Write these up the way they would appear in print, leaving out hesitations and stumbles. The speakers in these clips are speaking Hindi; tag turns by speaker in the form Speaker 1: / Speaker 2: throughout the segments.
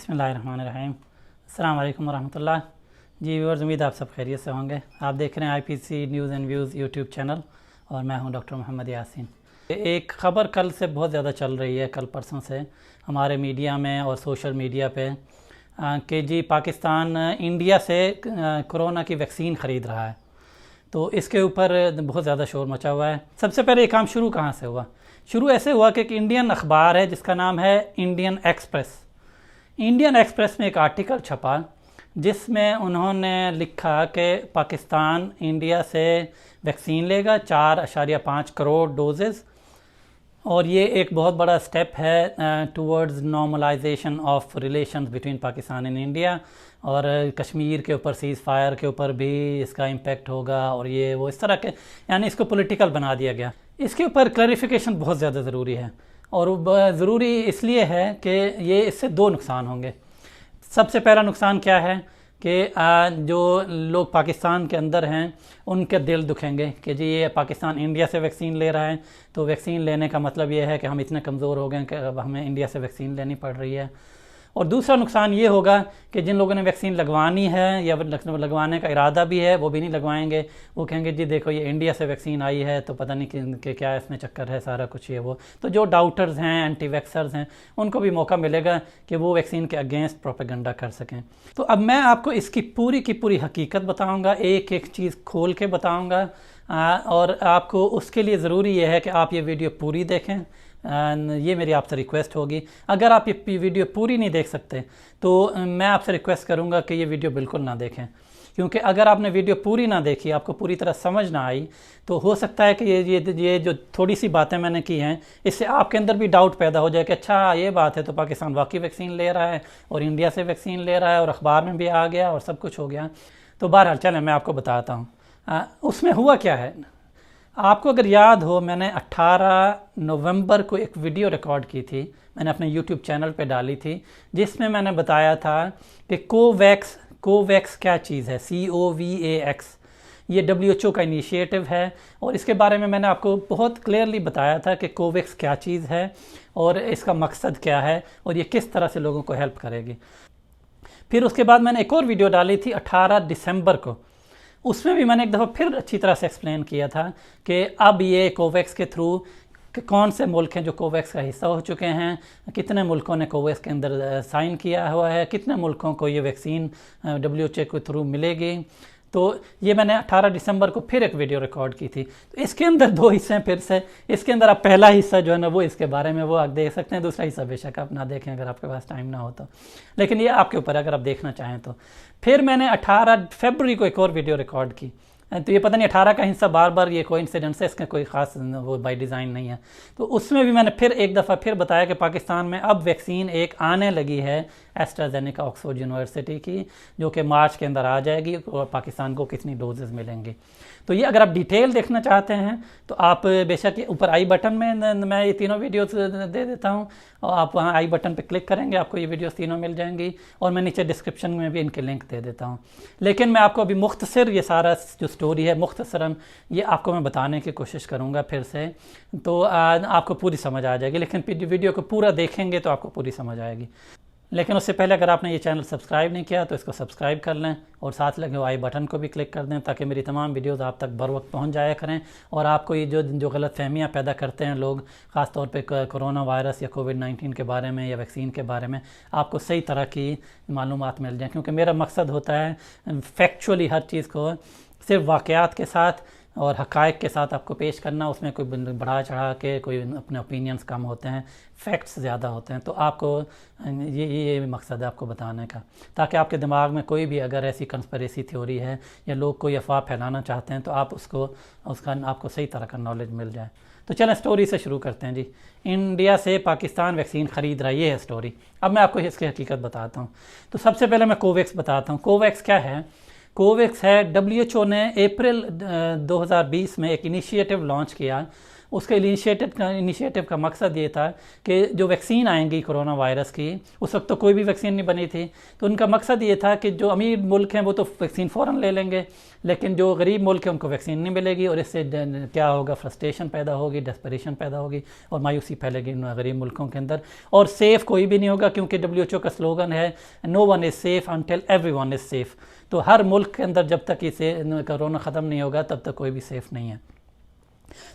Speaker 1: बिस्मिल्लाहिर्रहमानिर्रहीम। अस्सलाम वालेकुम रहमतुल्लाह। जी व्यूअर्स, उम्मीद आप सब खैरियत से होंगे। आप देख रहे हैं IPC news and views YouTube channel और मैं हूं डॉक्टर मोहम्मद यासीन। एक ख़बर कल से बहुत ज़्यादा चल रही है, कल परसों से हमारे मीडिया में और सोशल मीडिया पे कि जी पाकिस्तान इंडिया से कोरोना की वैक्सीन ख़रीद रहा है। तो इसके ऊपर बहुत ज़्यादा शोर मचा हुआ है। सबसे पहले ये काम शुरू कहाँ से हुआ? शुरू ऐसे हुआ कि एक इंडियन अखबार है जिसका नाम है इंडियन एक्सप्रेस। इंडियन एक्सप्रेस में एक आर्टिकल छपा जिसमें उन्होंने लिखा कि पाकिस्तान इंडिया से वैक्सीन लेगा 4.5 करोड़ डोजेज़, और ये एक बहुत बड़ा स्टेप है towards normalisation of relations between Pakistan and India. और कश्मीर के ऊपर सीज़ फायर के ऊपर भी इसका इम्पेक्ट होगा और ये वो इस तरह के, यानी इसको पॉलिटिकल बना दिया गया। इसके ऊपर क्लैरिफिकेशन बहुत ज़्यादा ज़रूरी है, और ज़रूरी इसलिए है कि ये इससे दो नुकसान होंगे। सबसे पहला नुकसान क्या है कि जो लोग पाकिस्तान के अंदर हैं उनके दिल दुखेंगे कि जी ये पाकिस्तान इंडिया से वैक्सीन ले रहा है, तो वैक्सीन लेने का मतलब ये है कि हम इतने कमज़ोर हो गए कि अब हमें इंडिया से वैक्सीन लेनी पड़ रही है। और दूसरा नुकसान ये होगा कि जिन लोगों ने वैक्सीन लगवानी है या लगवाने का इरादा भी है वो भी नहीं लगवाएंगे। वो कहेंगे जी देखो ये इंडिया से वैक्सीन आई है तो पता नहीं कि क्या इसमें चक्कर है, सारा कुछ ये वो। तो जो डाउटर्स हैं, एंटी वैक्सर्स हैं, उनको भी मौका मिलेगा कि वो वैक्सीन के अगेंस्ट प्रोपेगेंडा कर सकें। तो अब मैं आपको इसकी पूरी की पूरी हकीकत बताऊँगा, एक एक चीज़ खोल के बताऊँगा, और आपको उसके लिए ज़रूरी ये है कि आप ये वीडियो पूरी देखें। ये मेरी आपसे रिक्वेस्ट होगी। अगर आप ये वीडियो पूरी नहीं देख सकते तो मैं आपसे रिक्वेस्ट करूँगा कि ये वीडियो बिल्कुल ना देखें, क्योंकि अगर आपने वीडियो पूरी ना देखी, आपको पूरी तरह समझ ना आई, तो हो सकता है कि ये जो थोड़ी सी बातें मैंने की हैं इससे आपके अंदर भी डाउट पैदा हो जाए कि अच्छा ये बात है तो पाकिस्तान वाकई वैक्सीन ले रहा है और इंडिया से वैक्सीन ले रहा है और अखबार में भी आ गया और सब कुछ हो गया। तो बहरहाल चलें मैं आपको बताता हूँ उसमें हुआ क्या है। आपको अगर याद हो, मैंने 18 नवंबर को एक वीडियो रिकॉर्ड की थी, मैंने अपने यूट्यूब चैनल पे डाली थी, जिसमें मैंने बताया था कि कोवैक्स क्या चीज़ है। COVAX ये WHO का इनिशिएटिव है, और इसके बारे में मैंने आपको बहुत क्लियरली बताया था कि कोवैक्स क्या चीज़ है और इसका मकसद क्या है और ये किस तरह से लोगों को हेल्प करेगी। फिर उसके बाद मैंने एक और वीडियो डाली थी 18 दिसंबर को। उसमें भी मैंने एक दफ़ा फिर अच्छी तरह से एक्सप्लेन किया था कि अब ये कोवैक्स के थ्रू कौन से मुल्क हैं जो कोवैक्स का हिस्सा हो चुके हैं, कितने मुल्कों ने कोवैक्स के अंदर साइन किया हुआ है, कितने मुल्कों को ये वैक्सीन WHO के थ्रू मिलेगी। तो ये मैंने 18 दिसंबर को फिर एक वीडियो रिकॉर्ड की थी। तो इसके अंदर दो हिस्से हैं फिर से। इसके अंदर आप पहला हिस्सा जो है ना वो इसके बारे में वो आप देख सकते हैं, दूसरा हिस्सा बेशक आप ना देखें अगर आपके पास टाइम ना हो तो, लेकिन ये आपके ऊपर अगर आप देखना चाहें तो। फिर मैंने 18 फरवरी को एक और वीडियो रिकॉर्ड की। तो ये पता नहीं 18 का हिस्सा बार बार ये कोइंसिडेंस है, इसका कोई ख़ास वो बाय डिज़ाइन नहीं है। तो उसमें भी मैंने फिर एक दफ़ा फिर बताया कि पाकिस्तान में अब वैक्सीन एक आने लगी है एस्ट्राजेनेका ऑक्सफोर्ड यूनिवर्सिटी की, जो कि मार्च के अंदर आ जाएगी और पाकिस्तान को कितनी डोजेज़ मिलेंगी। तो ये अगर आप डिटेल देखना चाहते हैं तो आप बेशक ऊपर आई बटन में मैं ये तीनों वीडियोस दे देता हूँ, और आप वहाँ आई बटन पे क्लिक करेंगे, आपको ये वीडियोस तीनों मिल जाएंगी, और मैं नीचे डिस्क्रिप्शन में भी इनके लिंक दे देता हूँ। लेकिन मैं आपको अभी मुख्तसर ये सारा जो स्टोरी है मुख्तसरन ये आपको मैं बताने की कोशिश करूँगा फिर से, तो आपको पूरी समझ आ जाएगी। लेकिन वीडियो को पूरा देखेंगे तो आपको पूरी समझ आएगी। लेकिन उससे पहले अगर आपने ये चैनल सब्सक्राइब नहीं किया तो इसको सब्सक्राइब कर लें, और साथ लगे आई बटन को भी क्लिक कर दें ताकि मेरी तमाम वीडियोस आप तक बर वक्त पहुँच जाया करें। और आपको ये जो गलत फहमियाँ पैदा करते हैं लोग, ख़ास तौर पे कोरोना वायरस या कोविड-19 के बारे में या वैक्सीन के बारे में, आपको सही तरह की मालूमात मिल जाए। क्योंकि मेरा मकसद होता है फैक्चुअली हर चीज़ को सिर्फ वाक़यात के साथ और हक़ाइक़ के साथ आपको पेश करना। उसमें कोई बढ़ा चढ़ा के कोई अपने ओपिनियंस कम होते हैं, फैक्ट्स ज़्यादा होते हैं। तो आपको ये मकसद है आपको बताने का, ताकि आपके दिमाग में कोई भी अगर ऐसी कंस्पिरेसी थ्योरी है या लोग कोई अफवाह फैलाना चाहते हैं तो आप उसका आपको सही तरह का नॉलेज मिल जाए। तो चलें स्टोरी से शुरू करते हैं जी। इंडिया से पाकिस्तान वैक्सीन ख़रीद रहा है, ये है स्टोरी। अब मैं आपको इसकी हकीकत बताता हूँ। तो सबसे पहले मैं कोवैक्स बताता हूँ। कोवैक्स क्या है? कोवैक्स है WHO ने अप्रैल 2020 में एक इनिशिएटिव लॉन्च किया, उसके इनिशिएटिव का मकसद ये था कि जो वैक्सीन आएंगी कोरोना वायरस की, उस वक्त तो कोई भी वैक्सीन नहीं बनी थी, तो उनका मकसद ये था कि जो अमीर मुल्क हैं वो तो वैक्सीन फ़ौरन ले लेंगे, लेकिन जो गरीब मुल्क हैं उनको वैक्सीन नहीं मिलेगी, और इससे क्या होगा, फ्रस्ट्रेशन पैदा होगी, डेस्परेशन पैदा होगी और मायूसी फैलेगी गरीब मुल्कों के अंदर, और सेफ़ कोई भी नहीं होगा, क्योंकि WHO का स्लोगन है no one is safe until everyone is safe. तो हर मुल्क के अंदर जब तक इसे कोरोना ख़त्म नहीं होगा तब तक कोई भी सेफ़ नहीं है।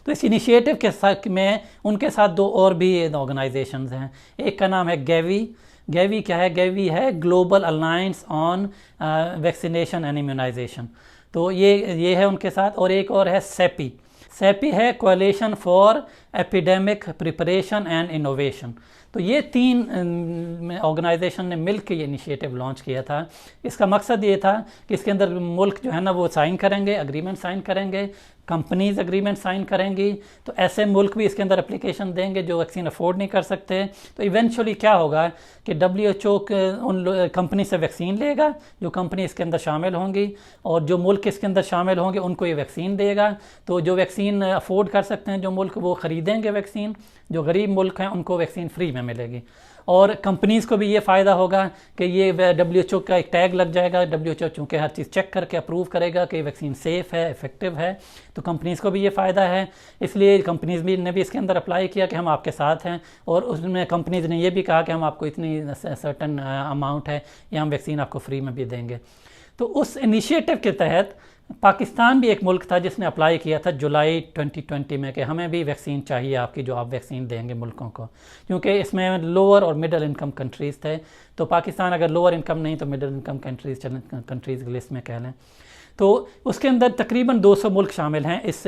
Speaker 1: तो इस इनिशिएटिव के साथ में उनके साथ दो और भी ऑर्गेनाइजेशंस हैं। एक का नाम है गैवी क्या है? गैवी है global alliance on vaccination and immunisation, तो ये है उनके साथ। और एक और है सेपी है coalition for epidemic preparation and innovation. तो ये 3 ऑर्गेनाइजेशन ने मिलकर ये इनिशिएटिव लॉन्च किया था। इसका मकसद ये था कि इसके अंदर मुल्क जो है ना वो साइन करेंगे, एग्रीमेंट साइन करेंगे, कंपनीज एग्रीमेंट साइन करेंगी, तो ऐसे मुल्क भी इसके अंदर एप्लीकेशन देंगे जो वैक्सीन अफोर्ड नहीं कर सकते। तो इवेंचुअली क्या होगा कि WHO उन कंपनी से वैक्सीन लेगा, जो कंपनी इसके अंदर शामिल होंगी, और जो मुल्क इसके अंदर शामिल होंगे उनको ये वैक्सीन देगा। तो जो वैक्सीन अफोर्ड कर सकते हैं जो मुल्क, वो ख़रीदेंगे वैक्सीन, जो गरीब मुल्क हैं उनको वैक्सीन फ्री में मिलेगी। और कंपनीज़ को भी ये फ़ायदा होगा कि ये WHO का एक टैग लग जाएगा। WHO चूँकि हर चीज़ चेक करके अप्रूव करेगा कि वैक्सीन सेफ़ है, इफ़ेक्टिव है, तो कंपनीज़ को भी ये फ़ायदा है। इसलिए कंपनीज़ ने भी इसके अंदर अप्लाई किया कि हम आपके साथ हैं, और उसमें कंपनीज़ ने ये भी कहा कि हम आपको इतनी सर्टन अमाउंट है या हम वैक्सीन आपको फ्री में भी देंगे। तो उस इनिशिएटिव के तहत पाकिस्तान भी एक मुल्क था जिसने अप्लाई किया था जुलाई 2020 में कि हमें भी वैक्सीन चाहिए आपकी, जो आप वैक्सीन देंगे मुल्कों को, क्योंकि इसमें लोअर और मिडिल इनकम कंट्रीज़ थे। तो पाकिस्तान अगर लोअर इनकम नहीं तो मिडिल इनकम कंट्रीज़ की लिस्ट में कह लें। तो उसके अंदर तकरीबन 200 मुल्क शामिल हैं इस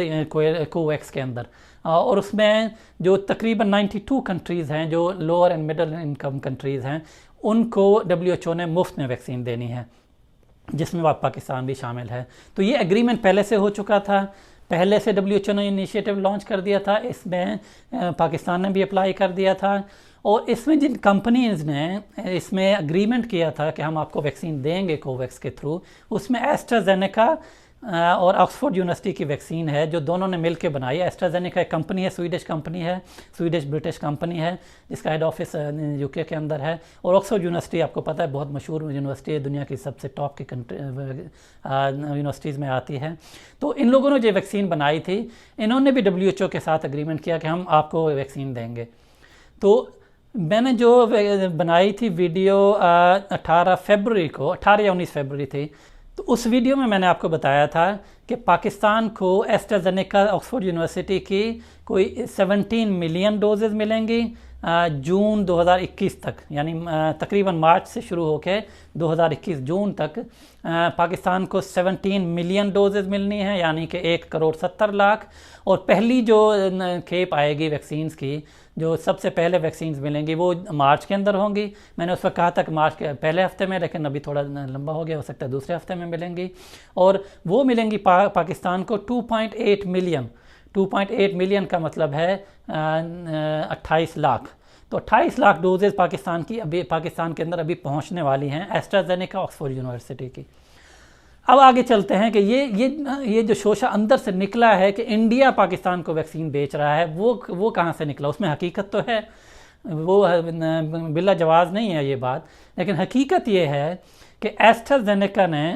Speaker 1: कोवैक्स के अंदर, और उसमें जो तकरीबन 92 कंट्रीज़ हैं जो lower and middle income countries हैं, उनको WHO ने मुफ्त में वैक्सीन देनी है, जिसमें पाकिस्तान भी शामिल है। तो ये एग्रीमेंट पहले से हो चुका था, पहले से WHO ने इनिशिएटिव लॉन्च कर दिया था, इसमें पाकिस्तान ने भी अप्लाई कर दिया था। और इसमें जिन कंपनीज़ ने इसमें एग्रीमेंट किया था कि हम आपको वैक्सीन देंगे कोवैक्स के थ्रू, उसमें एस्ट्राजेनेका और ऑक्सफोर्ड यूनिवर्सिटी की वैक्सीन है जो दोनों ने मिलकर बनाई है। एस्ट्राजेनेका एक कंपनी है, स्वीडिश कंपनी है, स्वीडिश ब्रिटिश कंपनी है, जिसका हेड ऑफिस UK के अंदर है। और ऑक्सफोर्ड यूनिवर्सिटी आपको पता है बहुत मशहूर यूनिवर्सिटी है, दुनिया की सबसे टॉप की यूनिवर्सिटीज़ में आती है। तो इन लोगों ने जो वैक्सीन बनाई थी, इन्होंने भी WHO के साथ एग्रीमेंट किया कि हम आपको वैक्सीन देंगे। तो मैंने जो बनाई थी वीडियो 18 फरवरी को, 18 या 19 फरवरी थी, तो उस वीडियो में मैंने आपको बताया था कि पाकिस्तान को एस्ट्राजेनेका ऑक्सफोर्ड यूनिवर्सिटी की कोई 17 मिलियन डोजेज़ मिलेंगी जून 2021 तक, यानी तकरीबन मार्च से शुरू होकर 2021 जून तक पाकिस्तान को 17 मिलियन डोजेज़ मिलनी है, यानी कि 1,70,00,000। और पहली जो खेप आएगी वैक्सीन्स की, जो सबसे पहले वैक्सीन्स मिलेंगी वो मार्च के अंदर होंगी। मैंने उस वक्त कहा था कि मार्च के पहले हफ्ते में, लेकिन अभी थोड़ा लंबा हो गया, हो सकता है दूसरे हफ्ते में मिलेंगी। और वो मिलेंगी पाकिस्तान को 2.8 मिलियन। 2.8 मिलियन का मतलब है 28 लाख। तो 28 लाख डोजेज़ पाकिस्तान के अंदर अभी पहुंचने वाली हैं एस्ट्राजेनेका ऑक्सफोर्ड यूनिवर्सिटी की। अब आगे चलते हैं कि ये जो शोशा अंदर से निकला है कि इंडिया पाकिस्तान को वैक्सीन बेच रहा है, वो कहाँ से निकला? उसमें हकीकत तो है, वो बिला जवाज़ नहीं है ये बात, लेकिन हकीकत ये है कि एस्ट्राजेनेका ने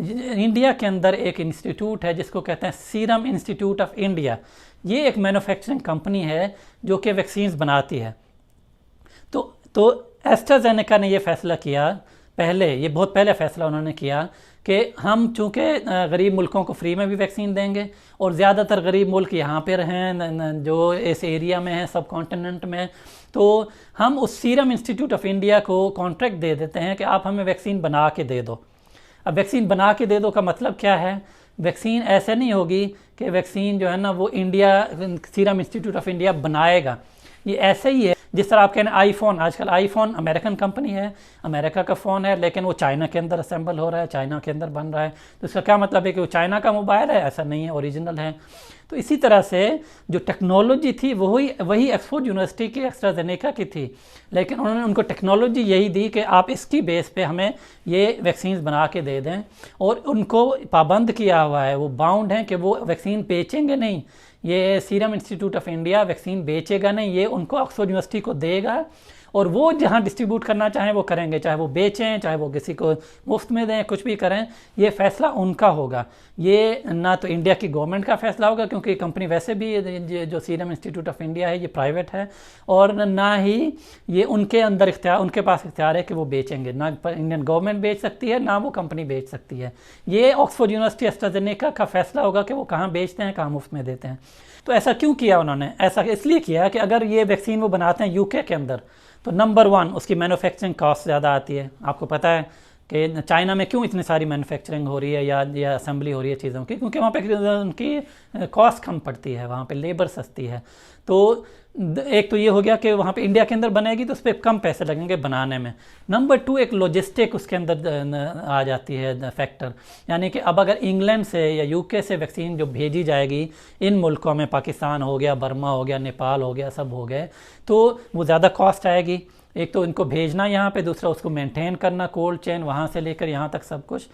Speaker 1: इंडिया के अंदर एक इंस्टीट्यूट है जिसको कहते हैं सीरम इंस्टीट्यूट ऑफ इंडिया। ये एक मैन्युफैक्चरिंग कंपनी है जो कि वैक्सीन्स बनाती है। तो एस्ट्राजेनेका ने ये फ़ैसला किया, ये बहुत पहले फ़ैसला उन्होंने किया कि हम चूँकि गरीब मुल्कों को फ्री में भी वैक्सीन देंगे, और ज़्यादातर गरीब मुल्क यहाँ पर हैं जो इस एरिया में हैं, सब कॉन्टिनेंट में, तो हम उस सीरम इंस्टीट्यूट ऑफ इंडिया को कॉन्ट्रैक्ट दे देते हैं कि आप हमें वैक्सीन बना के दे दो। अब वैक्सीन बना के दे दो का मतलब क्या है? वैक्सीन ऐसे नहीं होगी कि वैक्सीन जो है ना वो सीरम इंस्टीट्यूट ऑफ इंडिया बनाएगा। ये ऐसे ही है जिस तरह आप कहना आईफोन, आजकल आईफोन अमेरिकन कंपनी है, अमेरिका का फ़ोन है, लेकिन वो चाइना के अंदर असेंबल हो रहा है, चाइना के अंदर बन रहा है। तो इसका क्या मतलब है कि वो चाइना का मोबाइल है? ऐसा नहीं है, ओरिजिनल है। तो इसी तरह से जो टेक्नोलॉजी थी वही ऑक्सफोर्ड यूनिवर्सिटी की एस्ट्राजेनेका की थी, लेकिन उन्होंने उनको टेक्नोलॉजी यही दी कि आप इसकी बेस पे हमें ये वैक्सीन बना के दे दें। और उनको पाबंद किया हुआ है, वो बाउंड हैं कि वो वैक्सीन बेचेंगे नहीं, ये serum institute of India vaccine बेचेगा नहीं, ये उनको ऑक्सफोर्ड यूनिवर्सिटी को देगा और वो जहाँ डिस्ट्रीब्यूट करना चाहें वो करेंगे, चाहे वो बेचें, चाहे वो किसी को मुफ्त में दें, कुछ भी करें, ये फ़ैसला उनका होगा। ये ना तो इंडिया की गवर्नमेंट का फ़ैसला होगा, क्योंकि कंपनी वैसे भी जो सीरम इंस्टीट्यूट ऑफ इंडिया है ये प्राइवेट है, और ना ही ये उनके अंदर इख्तियार, उनके पास इख्तियार है कि वो बेचेंगे। ना इंडियन गवर्नमेंट बेच सकती है, ना वो कंपनी बेच सकती है। ये ऑक्सफोर्ड यूनिवर्सिटी एस्ट्राजेनेका का फ़ैसला होगा कि वो कहाँ बेचते हैं, कहाँ मुफ्त में देते हैं। तो ऐसा क्यों किया उन्होंने? ऐसा इसलिए किया कि अगर ये वैक्सीन वो बनाते हैं यूके के अंदर, तो नंबर 1 उसकी मैन्युफैक्चरिंग कॉस्ट ज़्यादा आती है। आपको पता है कि चाइना में क्यों इतनी सारी मैन्युफैक्चरिंग हो रही है या असेंबली हो रही है चीज़ों की, क्योंकि वहाँ पे उनकी कॉस्ट कम पड़ती है, वहाँ पे लेबर सस्ती है। तो एक तो ये हो गया कि वहाँ पे इंडिया के अंदर बनेगी तो उस पर कम पैसे लगेंगे बनाने में। नंबर 2 एक लॉजिस्टिक उसके अंदर आ जाती है फैक्टर, यानी कि अब अगर इंग्लैंड से या यूके से वैक्सीन जो भेजी जाएगी इन मुल्कों में, पाकिस्तान हो गया, बर्मा हो गया, नेपाल हो गया, सब हो गए, तो वो ज़्यादा कॉस्ट आएगी। एक तो इनको भेजना यहाँ पे, दूसरा उसको मेंटेन करना, कोल्ड चेन वहाँ से लेकर यहाँ तक सब कुछ।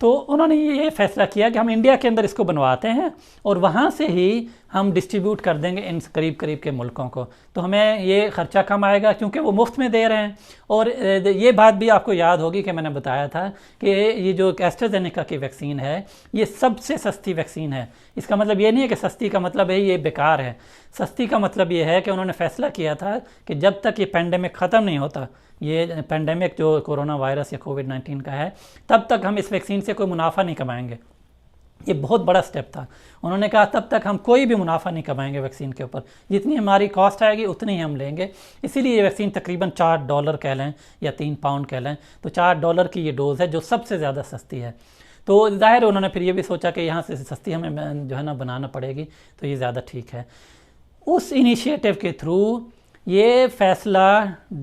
Speaker 1: तो उन्होंने ये फैसला किया कि हम इंडिया के अंदर इसको बनवाते हैं और वहाँ से ही हम डिस्ट्रीब्यूट कर देंगे इन करीब करीब के मुल्कों को, तो हमें ये ख़र्चा कम आएगा क्योंकि वो मुफ्त में दे रहे हैं। और ये बात भी आपको याद होगी कि मैंने बताया था कि ये जो एस्ट्राजेनेका की वैक्सीन है ये सबसे सस्ती वैक्सीन है। इसका मतलब ये नहीं है कि सस्ती का मतलब है ये बेकार है। सस्ती का मतलब ये है कि उन्होंने फ़ैसला किया था कि जब तक ये पेंडेमिक ख़त्म नहीं होता, ये पेंडेमिक जो कोरोना वायरस या कोविड-19 का है, तब तक हम इस वैक्सीन से कोई मुनाफा नहीं कमाएंगे। ये बहुत बड़ा स्टेप था। उन्होंने कहा तब तक हम कोई भी मुनाफा नहीं कमाएंगे वैक्सीन के ऊपर, जितनी हमारी कॉस्ट आएगी उतनी ही हम लेंगे। इसीलिए ये वैक्सीन तकरीबन $4 कह लें या 3 पाउंड कह लें, तो $4 की ये डोज़ है जो सबसे ज़्यादा सस्ती है। तो ज़ाहिर उन्होंने फिर ये भी सोचा कि यहाँ से सस्ती हमें जो है ना बनाना पड़ेगी, तो ये ज़्यादा ठीक है। उस इनिशिएटिव के थ्रू ये फ़ैसला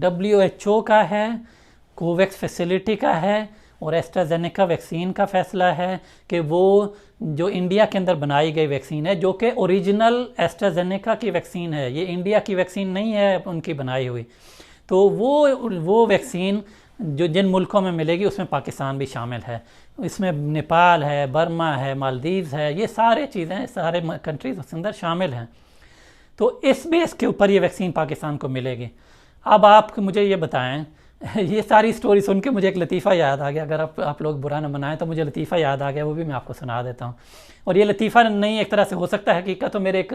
Speaker 1: WHO का है, कोवैक्स फैसिलिटी का है और एस्ट्राजेनेका वैक्सीन का फ़ैसला है कि वो जो इंडिया के अंदर बनाई गई वैक्सीन है, जो कि ओरिजिनल एस्ट्राजेनेका की वैक्सीन है, ये इंडिया की वैक्सीन नहीं है उनकी बनाई हुई, तो वो वैक्सीन जो जिन मुल्कों में मिलेगी उसमें पाकिस्तान भी शामिल है, इसमें नेपाल है, बर्मा है, मालदीव्स है, ये सारे चीज़ें, सारे कंट्रीज़ उसके अंदर शामिल हैं। तो इस बेस के ऊपर ये वैक्सीन पाकिस्तान को मिलेगी। अब आप मुझे ये बताएं, ये सारी स्टोरी सुन के मुझे एक लतीफ़ा याद आ गया। अगर आप लोग बुरा न मनाएं तो मुझे लतीफ़ा याद आ गया, वो भी मैं आपको सुना देता हूँ। और ये लतीफ़ा नहीं एक तरह से हो सकता है हकीकत। तो मेरे एक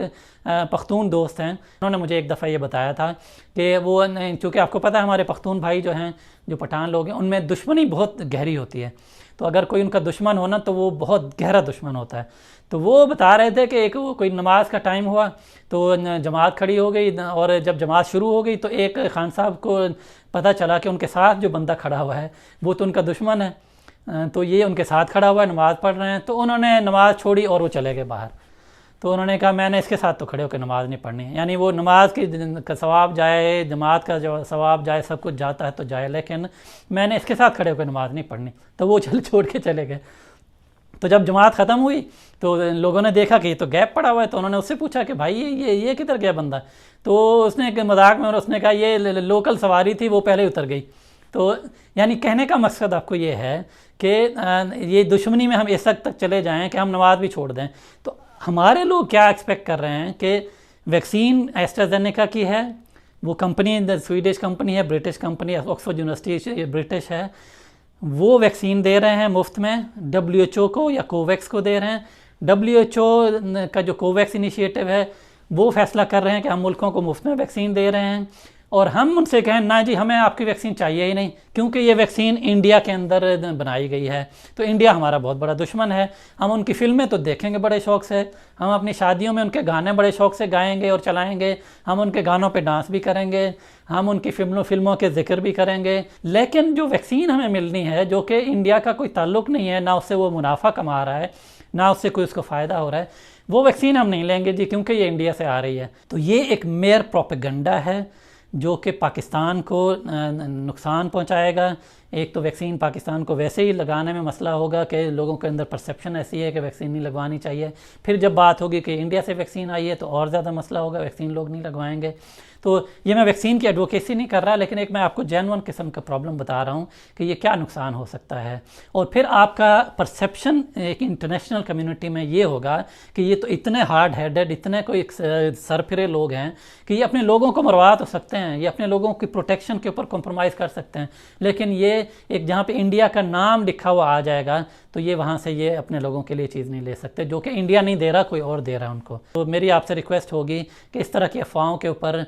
Speaker 1: पख्तून दोस्त हैं, उन्होंने मुझे एक दफ़ा ये बताया था कि वो, चूँकि आपको पता है हमारे पख्तून भाई जो हैं, जो पठान लोग हैं, उनमें दुश्मनी बहुत गहरी होती है। तो अगर कोई उनका दुश्मन हो ना तो वो बहुत गहरा दुश्मन होता है। तो वो बता रहे थे कि एक कोई नमाज का टाइम हुआ तो जमात खड़ी हो गई, और जब जमात शुरू हो गई तो एक खान साहब को पता चला कि उनके साथ जो बंदा खड़ा हुआ है वो तो उनका दुश्मन है, तो ये उनके साथ खड़ा हुआ है, नमाज़ पढ़ रहे हैं। तो उन्होंने नमाज़ छोड़ी और वो चले गए बाहर। तो उन्होंने कहा मैंने इसके साथ तो खड़े होकर नमाज़ नहीं पढ़नी है, यानी वो नमाज का सवाब जाए, जमात का जो सवाब जाए, सब कुछ जाता है तो जाए, लेकिन मैंने इसके साथ खड़े होकर नमाज़ नहीं पढ़नी। तो वो छोड़ के चले गए। तो जब जमात ख़त्म हुई तो लोगों ने देखा कि ये तो गैप पड़ा हुआ है, तो उन्होंने उससे पूछा कि भाई ये किधर गया बंदा। तो उसने मजाक में उसने कहा ये लोकल सवारी थी, वो पहले उतर गई। तो यानी कहने का मकसद आपको ये है कि ये दुश्मनी में हम इस हद तक चले जाएं कि हम नमाज भी छोड़ दें। तो हमारे लोग क्या एक्सपेक्ट कर रहे हैं कि वैक्सीन एस्ट्राजेनेका की है, वो कंपनी स्वीडिश कंपनी है, ब्रिटिश कंपनी है, ऑक्सफोर्ड यूनिवर्सिटी ब्रिटिश है, वो वैक्सीन दे रहे हैं मुफ्त में WHO को या कोवैक्स को दे रहे हैं। WHO का जो कोवैक्स इनिशिएटिव है वो फैसला कर रहे हैं कि हम मुल्कों को मुफ्त में वैक्सीन दे रहे हैं, और हम उनसे कहें ना जी हमें आपकी वैक्सीन चाहिए ही नहीं, क्योंकि ये वैक्सीन इंडिया के अंदर बनाई गई है। तो इंडिया हमारा बहुत बड़ा दुश्मन है। हम उनकी फ़िल्में तो देखेंगे बड़े शौक़ से, हम अपनी शादियों में उनके गाने बड़े शौक़ से गाएंगे और चलाएंगे, हम उनके गानों पे डांस भी करेंगे, हम उनकी फिल्मों के जिक्र भी करेंगे, लेकिन जो वैक्सीन हमें मिलनी है जो कि इंडिया का कोई ताल्लुक़ नहीं है, ना उससे वो मुनाफा कमा रहा है, ना उससे कोई उसको फ़ायदा हो रहा है, वो वैक्सीन हम नहीं लेंगे जी, क्योंकि ये इंडिया से आ रही है। तो ये एक मेयर प्रोपेगेंडा है जो कि पाकिस्तान को नुकसान पहुंचाएगा। एक तो वैक्सीन पाकिस्तान को वैसे ही लगाने में मसला होगा कि लोगों के अंदर परसेप्शन ऐसी है कि वैक्सीन नहीं लगवानी चाहिए। फिर जब बात होगी कि इंडिया से वैक्सीन आई है तो और ज़्यादा मसला होगा, वैक्सीन लोग नहीं लगवाएंगे। तो ये मैं वैक्सीन की एडवोकेसी नहीं कर रहा, लेकिन एक मैं आपको जेन्युइन किस्म का प्रॉब्लम बता रहा हूँ कि ये क्या नुकसान हो सकता है। और फिर आपका परसेप्शन एक इंटरनेशनल कम्युनिटी में ये होगा कि ये तो इतने हार्ड हेडेड, इतने कोई सरफिरे लोग हैं कि ये अपने लोगों को मरवा तो सकते हैं, ये अपने लोगों की प्रोटेक्शन के ऊपर कॉम्प्रोमाइज़ कर सकते हैं, लेकिन ये एक जहाँ पे इंडिया का नाम लिखा हुआ आ जाएगा तो ये वहाँ से ये अपने लोगों के लिए चीज़ नहीं ले सकते, जो कि इंडिया नहीं दे रहा, कोई और दे रहा है उनको। तो मेरी आपसे रिक्वेस्ट होगी कि इस तरह की अफवाहों के ऊपर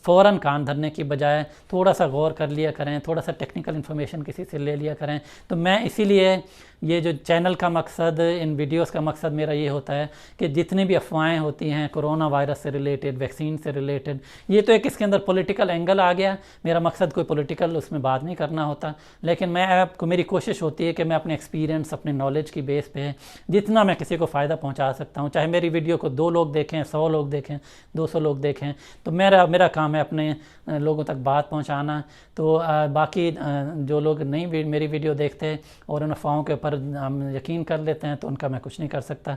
Speaker 1: फ़ौरन कान धरने की बजाय थोड़ा सा गौर कर लिया करें, थोड़ा सा टेक्निकल इन्फॉर्मेशन किसी से ले लिया करें। तो मैं इसीलिए ये जो चैनल का मकसद, इन वीडियोस का मकसद मेरा ये होता है कि जितनी भी अफवाहें होती हैं कोरोना वायरस से रिलेटेड, वैक्सीन से रिलेटेड, ये तो एक इसके अंदर पॉलिटिकल एंगल आ गया। मेरा मकसद कोई पॉलिटिकल उसमें बात नहीं करना होता, लेकिन मैं आपको, मेरी कोशिश होती है कि मैं अपने एक्सपीरियंस, अपने नॉलेज की बेस पे जितना मैं किसी को फ़ायदा पहुंचा सकता हूं, चाहे मेरी वीडियो को 2 लोग देखें, 100 लोग देखें, 200 लोग देखें, तो मेरा काम है अपने लोगों तक बात पहुंचाना। तो बाकी जो लोग नहीं मेरी वीडियो देखते और उन अफवाहों के ऊपर हम यकीन कर लेते हैं तो उनका मैं कुछ नहीं कर सकता।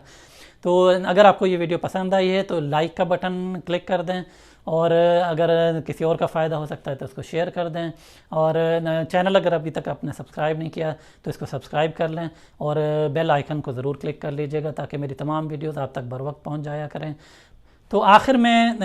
Speaker 1: तो अगर आपको ये वीडियो पसंद आई है तो लाइक का बटन क्लिक कर दें, और अगर किसी और का फ़ायदा हो सकता है तो उसको शेयर कर दें, और चैनल अगर अभी तक आपने सब्सक्राइब नहीं किया तो इसको सब्सक्राइब कर लें, और बेल आइकन को ज़रूर क्लिक कर लीजिएगा ताकि मेरी तमाम वीडियोज़ आप तक बर वक्त पहुँच जाया करें। तो आखिर में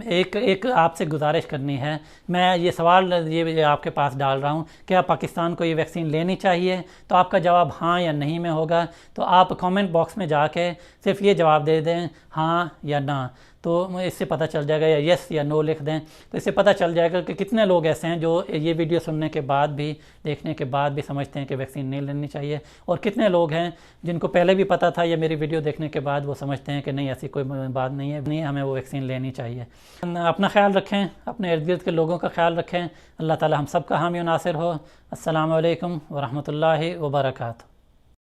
Speaker 1: एक आपसे गुजारिश करनी है, मैं ये सवाल ये आपके पास डाल रहा हूँ, क्या पाकिस्तान को ये वैक्सीन लेनी चाहिए? तो आपका जवाब हाँ या नहीं में होगा। तो आप कमेंट बॉक्स में जाके सिर्फ ये जवाब दे दें हाँ या ना, तो इससे पता चल जाएगा, या यस या नो लिख दें, तो इससे पता चल जाएगा कि कितने लोग ऐसे हैं जो ये वीडियो सुनने के बाद भी, देखने के बाद भी समझते हैं कि वैक्सीन नहीं लेनी चाहिए, और कितने लोग हैं जिनको पहले भी पता था या मेरी वीडियो देखने के बाद वो समझते हैं कि नहीं, ऐसी कोई बात नहीं है, नहीं हमें वो वैक्सीन लेनी चाहिए। अपना ख्याल रखें, अपने इर्द गिर्द के लोगों का ख्याल रखें। अल्लाह ताला हम सब का हामी नासिर हो। अस्सलामु अलैकुम व रहमतुल्लाहि व बरकातहू।